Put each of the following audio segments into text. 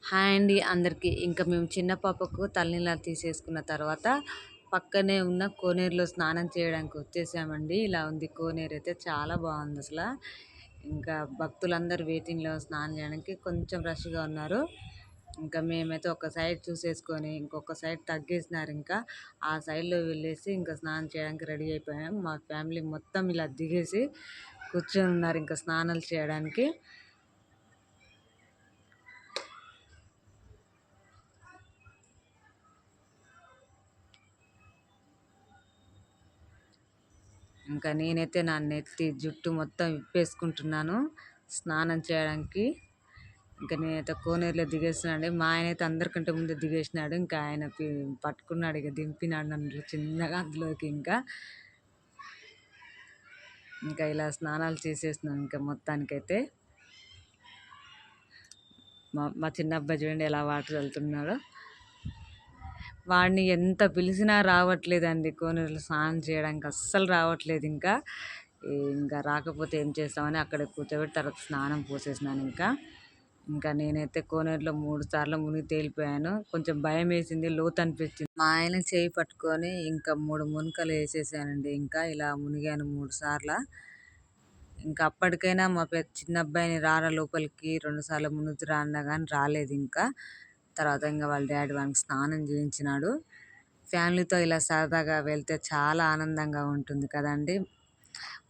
Hi అండి అందరికీ. ఇంకా మేము చిన్న పాపకు తలనీలాలు తీసేసుకున్న తర్వాత పక్కనే ఉన్న కోనేరులో స్నానం చేయడానికి వచ్చేసామండి. ఇలా ఉంది కోనేరు అయితే చాలా బాగుంది అసలు. ఇంకా భక్తులందరూ వెయిటింగ్లో స్నానం చేయడానికి కొంచెం రష్గా ఉన్నారు. ఇంకా మేమైతే ఒక సైడ్ చూసేసుకొని ఇంకొక సైడ్ తగ్గేసినారు. ఇంకా ఆ సైడ్లో వెళ్ళేసి ఇంకా స్నానం చేయడానికి రెడీ అయిపోయాం. మా ఫ్యామిలీ మొత్తం ఇలా దిగేసి కూర్చొని ఉన్నారు ఇంకా స్నానాలు చేయడానికి. ఇంకా నేనైతే నా నెత్తి జుట్టు మొత్తం విప్పేసుకుంటున్నాను స్నానం చేయడానికి. ఇంకా నేనైతే కోనేరులో దిగేస్తున్నాడు. మా ఆయన అయితే అందరికంటే ముందు దిగేసినాడు. ఇంకా ఆయన పట్టుకున్నాడు, ఇక దింపినాడు నన్ను చిన్నగా అందులోకి. ఇంకా ఇలా స్నానాలు చేసేస్తున్నాను. ఇంకా మొత్తానికైతే మా చిన్న అబ్బాయి చూడండి ఎలా వాటర్ వెళ్తున్నాడో. వాడిని ఎంత పిలిచినా రావట్లేదండి కోనేరులో స్నానం చేయడానికి, అస్సలు రావట్లేదు. ఇంకా రాకపోతే ఏం చేస్తామని అక్కడ కూర్చోబెట్టి తర్వాత స్నానం పోసేసినాను. ఇంకా నేనైతే కోనేరులో 3 సార్లు మునిగి తేలిపోయాను. కొంచెం భయం వేసింది, లోతు అనిపించింది. మా ఆయన చేయి పట్టుకొని ఇంకా 3 మునకలు వేసేసానండి. ఇంకా ఇలా మునిగాను 3 సార్లు. ఇంకా అప్పటికైనా మా చిన్న అబ్బాయిని రారా లోపలికి 2 సార్లు మునుగుతురా అన్నా కానీ రాలేదు. తర్వాత ఇంకా వాళ్ళ డాడీ వానికి స్నానం చేయించినాడు. ఫ్యామిలీతో ఇలా సరదాగా వెళ్తే చాలా ఆనందంగా ఉంటుంది కదండి.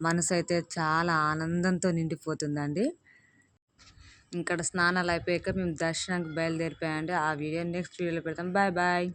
మనసు అయితే చాలా ఆనందంతో నిండిపోతుందండి. ఇక్కడ స్నానాలు అయిపోయాక మేము దర్శనానికి బయలుదేరిపోయామండి. ఆ వీడియో నెక్స్ట్ వీడియోలో పెడతాం. Bye bye.